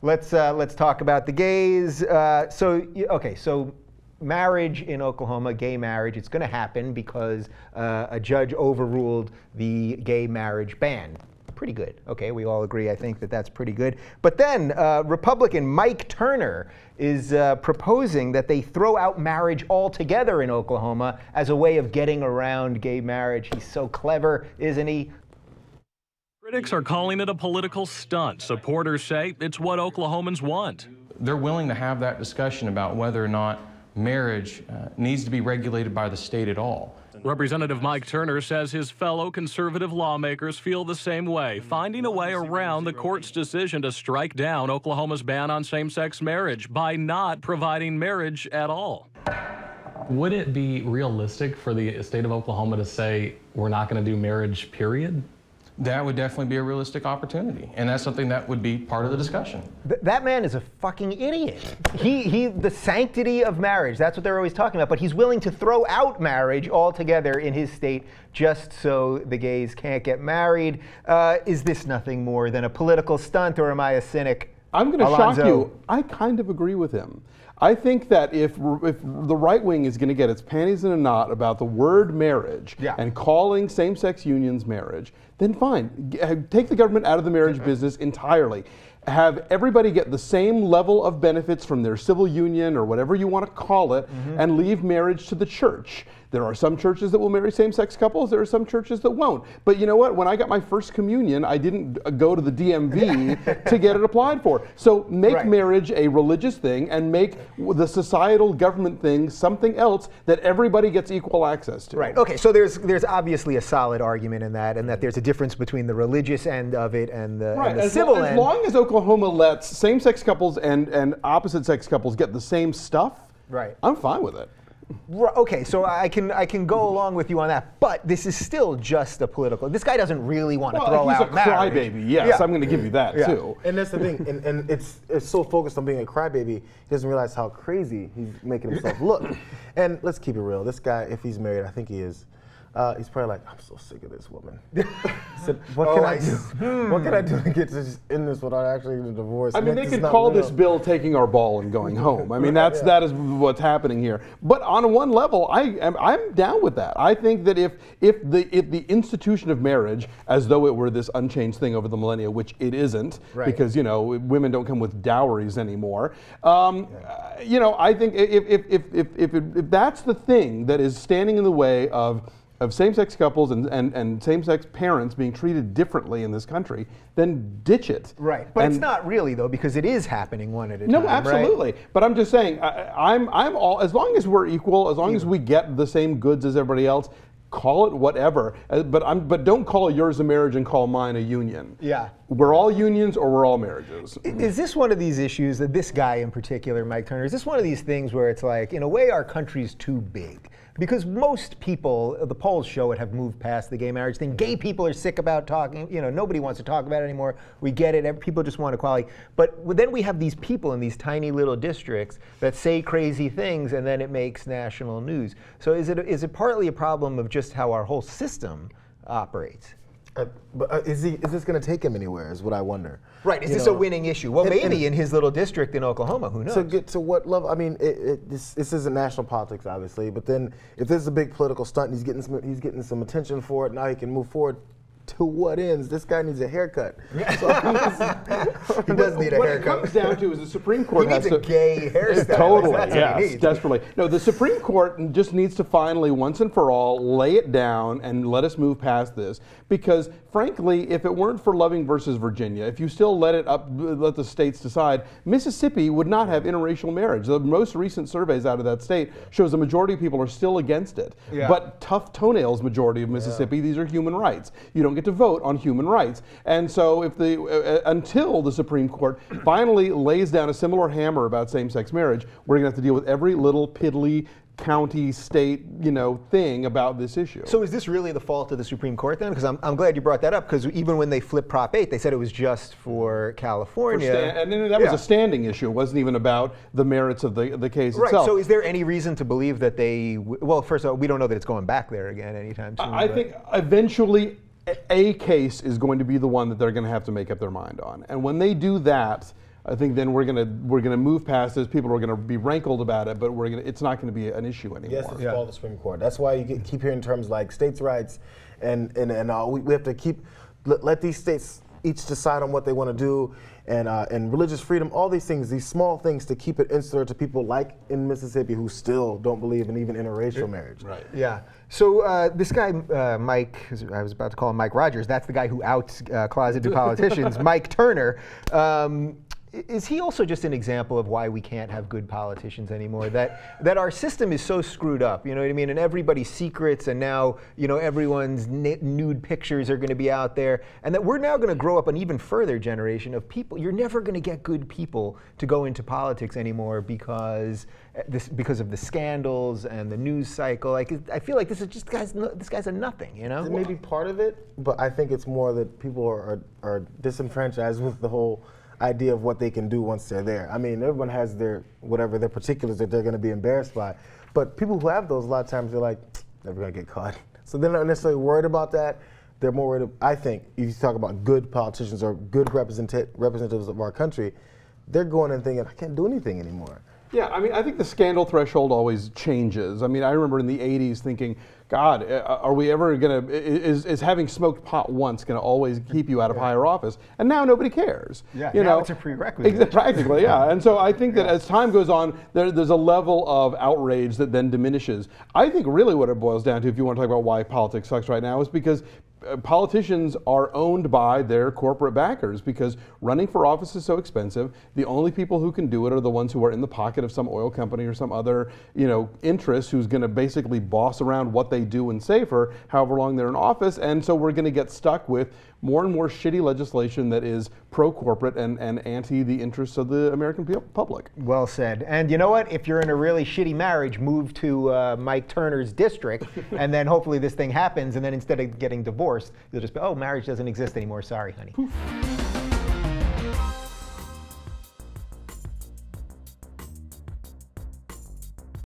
let's talk about the gays. So marriage in Oklahoma, gay marriage, it's going to happen because a judge overruled the gay marriage ban. Pretty good. Okay, we all agree, I think, that that's pretty good. But then Republican Mike Turner is proposing that they throw out marriage altogether in Oklahoma as a way of getting around gay marriage. He's so clever, isn't he? Critics are calling it a political stunt. Supporters say it's what Oklahomans want. They're willing to have that discussion about whether or not marriage needs to be regulated by the state at all. Representative Mike Turner says his fellow conservative lawmakers feel the same way, finding a way around the court's decision to strike down Oklahoma's ban on same-sex marriage by not providing marriage at all. Would it be realistic for the state of Oklahoma to say we're not going to do marriage, period? That would definitely be a realistic opportunity, and that's something that would be part of the discussion. That man is a fucking idiot. The sanctity of marriage, that's what they're always talking about, but he's willing to throw out marriage altogether in his state just so the gays can't get married. Is this nothing more than a political stunt, or am I a cynic? I'm going to shock you. I kind of agree with him. I think that if the right wing is going to get its panties in a knot about the word marriage and calling same-sex unions marriage, then fine. Take the government out of the marriage business entirely. Have everybody get the same level of benefits from their civil union or whatever you want to call it, and leave marriage to the church. There are some churches that will marry same-sex couples. There are some churches that won't. But you know what? When I got my first communion, I didn't go to the DMV to get it applied for. So make marriage a religious thing and make the societal government thing something else that everybody gets equal access to. Right. Okay. So there's obviously a solid argument in that, and that there's a difference between the religious end of it and the civil end. As long as Oklahoma lets same-sex couples and opposite-sex couples get the same stuff, I'm fine with it. Okay, so I can go along with you on that, but this is still just a political. This guy doesn't really want to throw out marriage. He's a crybaby. Yes, I'm going to give you that too. And that's the thing. And it's so focused on being a crybaby, he doesn't realize how crazy he's making himself look. And let's keep it real. This guy, if he's married, I think he is. He's probably like, I'm so sick of this woman. He said, what can I do? What can I do to get to just end this without actually getting a divorce? I mean, they could call this bill taking our ball and going home. I mean, that is what's happening here. But on one level, I'm down with that. I think that if the institution of marriage, as though it were this unchanged thing over the millennia, which it isn't, because women don't come with dowries anymore. I think if that's the thing that is standing in the way of same-sex couples and same-sex parents being treated differently in this country, then ditch it. Right, but it's not really though, because it is happening one at a time. No, absolutely. But I'm just saying, I'm all, as long as we're equal, as long as we get the same goods as everybody else, call it whatever. But don't call yours a marriage and call mine a union. Yeah. We're all unions or we're all marriages. Is this one of these issues that this guy in particular, Mike Turner, is this one of these things where it's like, in a way, our country's too big? Because most people, the polls show it, have moved past the gay marriage thing. Gay people are sick about talking, nobody wants to talk about it anymore. We get it, people just want equality. But then we have these people in these tiny little districts that say crazy things, and then it makes national news. So is it partly a problem of just how our whole system operates? But is this going to take him anywhere, is what I wonder. Right, is this a winning issue? Well, maybe in his little district in Oklahoma, who knows? To get to what level, I mean, this isn't national politics, obviously, but then if this is a big political stunt and he's getting some attention for it, now he can move forward. To what ends? This guy needs a haircut. So he does need a haircut. What it comes down to is the Supreme Court has a gay hairstyle. Totally, yes, desperately. No, the Supreme Court just needs to finally, once and for all, lay it down and let us move past this. Because, frankly, if it weren't for Loving versus Virginia, if you still let the states decide, Mississippi would not have interracial marriage. The most recent surveys out of that state shows the majority of people are still against it. Yeah. But tough toenails majority of Mississippi, these are human rights. You don't get to vote on human rights. And so if until the Supreme Court finally lays down a similar hammer about same-sex marriage, we're going to have to deal with every little piddly county, state, thing about this issue. So is this really the fault of the Supreme Court then? Because I'm glad you brought that up, because even when they flipped Prop 8, they said it was just for California. And then that was a standing issue. It wasn't even about the merits of the case itself. Right, so is there any reason to believe that well, first of all, we don't know that it's going back there again anytime soon. I think eventually a case is going to be the one that they're going to have to make up their mind on. And when they do that, I think then we're gonna move past this. People are gonna be rankled about it, but it's not gonna be an issue anymore. Yes, it's called the Supreme Court. That's why you keep hearing terms like states' rights, and we have to let these states each decide on what they want to do, and religious freedom, all these things, these small things to keep it insular to people like in Mississippi who still don't believe in even interracial marriage. Right. Yeah. So this guy, Mike, I was about to call him Mike Rogers, that's the guy who outs closeted politicians, Mike Turner. Is he also just an example of why we can't have good politicians anymore? That our system is so screwed up, you know what I mean? And everybody's secrets, and now everyone's nude pictures are going to be out there, and that we're now going to grow up an even further generation of people. You're never going to get good people to go into politics anymore because of the scandals and the news cycle. Like I feel like this guy's a nothing, you know? It may be part of it, but I think it's more that people are disenfranchised with the whole idea of what they can do once they're there. I mean, everyone has their particulars that they're going to be embarrassed by, but people who have those, a lot of times they're like, never going to get caught. So they're not necessarily worried about that. They're more worried, I think, if you talk about good politicians or good representatives of our country, they're going and thinking, I can't do anything anymore. Yeah, I mean, I think the scandal threshold always changes. I mean, I remember in the 80s thinking, God, are we ever going to, is having smoked pot once going to always keep you out of higher office? And now nobody cares. Yeah, now it's a prerequisite. Practically, yeah. And so I think that as time goes on, there's a level of outrage that then diminishes. I think really what it boils down to, if you want to talk about why politics sucks right now, is because politicians are owned by their corporate backers, because running for office is so expensive. The only people who can do it are the ones who are in the pocket of some oil company or some other, interest who's going to basically boss around what they do and say for however long they're in office. And so we're going to get stuck with more and more shitty legislation that is pro-corporate and anti the interests of the American public. Well said. And you know what? If you're in a really shitty marriage, move to Mike Turner's district, and then hopefully this thing happens, and then instead of getting divorced, you'll just be, oh, marriage doesn't exist anymore. Sorry, honey.